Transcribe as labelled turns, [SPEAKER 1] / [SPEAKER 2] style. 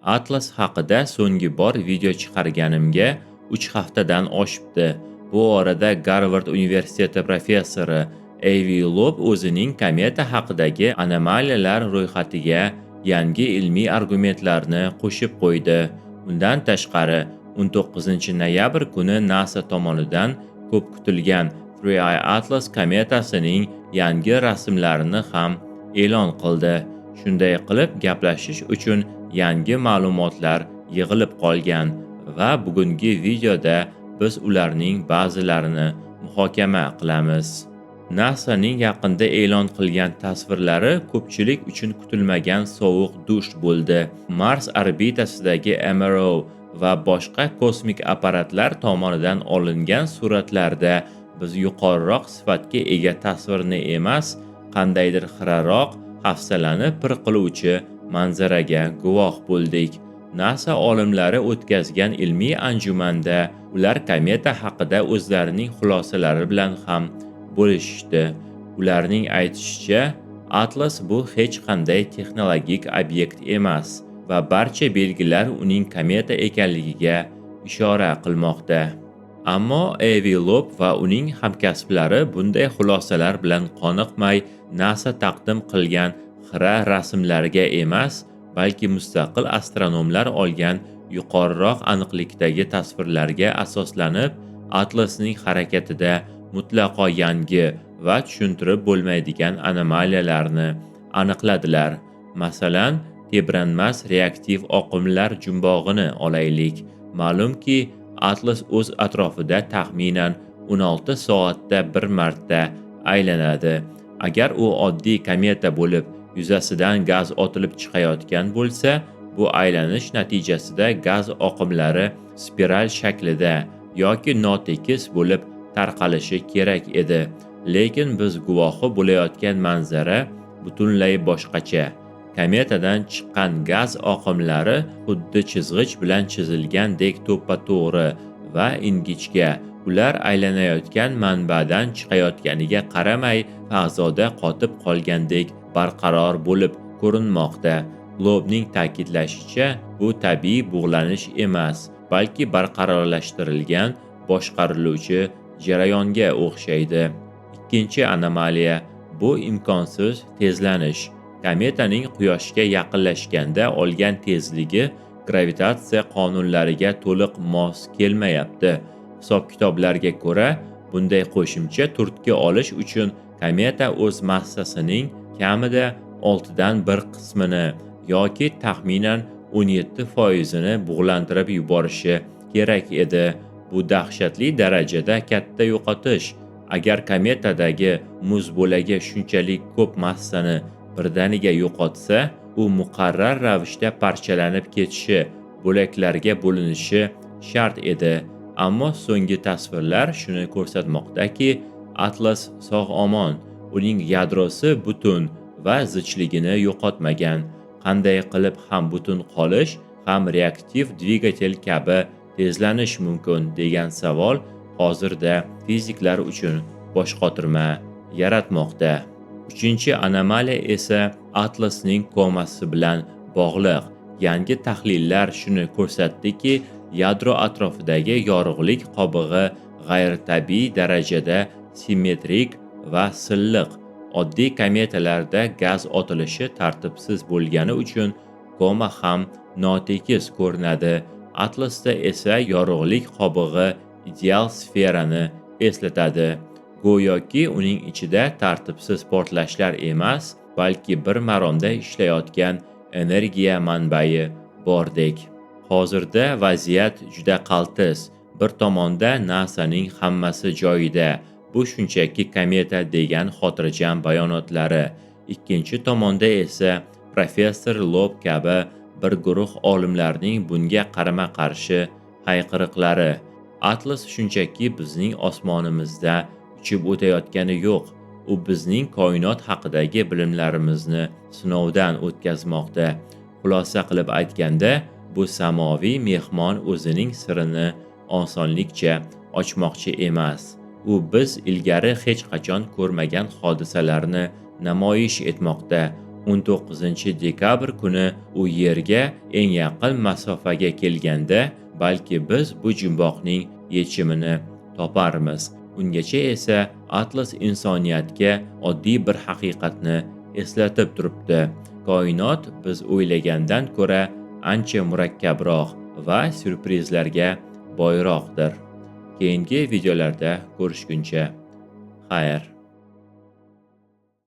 [SPEAKER 1] Atlas haqida so'nggi bor video chiqarganimga 3 haftadan oshibdi. Bu orada Garvard universiteti professori Avi Loeb o'zining kometa haqidagi anomaliyalar ro'yxatiga yangi ilmiy argumentlarni qo'shib qo'ydi. Undan tashqari, 19-noyabr kuni NASA tomonidan ko'p kutilgan 3I Atlas kometasining yangi rasmlarini ham e'lon qildi. Shunday qilib, gaplashish uchun yangi ma'lumotlar yig'ilib qolgan va bugungi videoda biz ularning ba'zilarini muhokama qilamiz. NASAning yaqinda e'lon qilgan tasvirlari ko'pchilik uchun kutilmagan sovuq dush bo'ldi. Mars orbitasidagi MRO va boshqa kosmik apparatlar tomonidan olingan suratlarda biz yuqoriroq sifatga ega tasvirni emas, qandaydir xiraroq, hafsalani pir qiluvchi manzaraga guvoh bo'ldik. NASA olimlari o'tkazgan ilmiy anjumanda ular kometa haqida o'zlarining xulosalari bilan ham bo'lishdi. Ularning aytishicha, Atlas bu hech qanday texnologik obyekt emas va barcha belgilar uning kometa ekanligiga ishora qilmoqda. Ammo Avi Loeb va uning hamkasblari bunday xulosalar bilan qoniqmay, NASA taqdim qilgan xira rasmlarga emas, balki mustaqil astronomlar olgan yuqoriroq aniqlikdagi tasvirlarga asoslanib, Atlasning harakatida mutlaqo yangi va tushuntirib bo'lmaydigan anomaliyalarni aniqladilar. Masalan, tebranmas reaktiv oqimlar jumbog'ini olaylik. Ma'lumki, Atlas o'z atrofida taxminan 16 soatda bir marta aylanadi. Agar u oddiy kometa bo'lib, yuzasidan gaz otilib chiqayotgan bo'lsa, bu aylanish natijasida gaz oqimlari spiral shaklida yoki notekis bo'lib tarqalishi kerak edi. Lekin biz guvohi bo'layotgan manzara butunlay boshqacha. Kometadan chiqqan gaz oqimlari xuddi chizg'ich bilan chizilgandek to'ppa-to'g'ri va ingichka. Ular aylanayotgan manbadan chiqayotganiga qaramay, fazoda qotib qolgandek barqaror bo'lib ko'rinmoqda. Loebning ta'kidlashicha, bu tabiiy bug'lanish emas, balki barqarorlashtirilgan boshqariluvchi jarayonga o'xshaydi. Ikkinchi anomaliya bu imkonsiz tezlanish. Kometaning Quyoshga yaqinlashganda olgan tezligi gravitatsiya qonunlariga to'liq mos kelmayapti. Hisob-kitoblarga ko'ra, bunday qo'shimcha turtki olish uchun kometa o'z massasining kamida 6dan 1 qismini yoki taxminan 17% bug'lantirib yuborishi kerak edi. Bu dahshatli darajada katta yo'qotish. Agar kometadagi muz bo'lagi shunchalik ko'p massani birdaniga yo'qotsa, u muqarrar ravishda parchalanib ketishi, bo'laklarga bo'linishi shart edi. Ammo so'nggi tasvirlar shuni ko'rsatmoqdaki, Atlas sog'-omon, uning yadrosi butun va zichligini yo'qotmagan. Qanday qilib ham butun qolish, ham reaktiv dvigatel kabi tezlanish mumkin degan savol hozirda fiziklar uchun boshqotirma yaratmoqda. Uchinchi anomaliya esa Atlasning komasi bilan bog'liq. Yangi tahlillar shuni ko'rsatdiki, yadro atrofidagi yorug'lik qobig'i g'ayritabiiy darajada simmetrik va silliq. Oddiy kometalarda gaz otilishi tartibsiz bo'lgani uchun koma ham notekis ko'rinadi. Atlasda esa yorug'lik qobig'i ideal sferani eslatadi. Go'yoki uning ichida tartibsiz portlashlar emas, balki bir maromda ishlayotgan energiya manbai bordek. Hozirda vaziyat juda qaltis. Bir tomonda NASAning hammasi joyida, bu shunchaki kometa degan xotirjam bayonotlari. Ikkinchi tomonda esa professor Loeb kabi bir guruh olimlarning bunga qarama-qarshi hayqiriqlari. Atlas shunchaki bizning osmonimizda uchib o'tayotgani yo'q. U bizning koinot haqidagi bilimlarimizni sinovdan o'tkazmoqda. Xulosa qilib aytganda, bu samoviy mehmon o'zining sirini osonlikcha ochmoqchi emas. U biz ilgari hech qachon ko'rmagan hodisalarni namoyish etmoqda. 19 dekabr kuni u Yerga eng yaqin masofaga kelganda, balki biz bu jumboqning yechimini toparmiz. Ungacha esa Atlas insoniyatga oddiy bir haqiqatni eslatib turibdi. Koinot biz o'ylagandan ko'ra ancha murakkabroq va syurprizlarga boyroqdir. Keyingi videolarda ko'rishguncha xayr.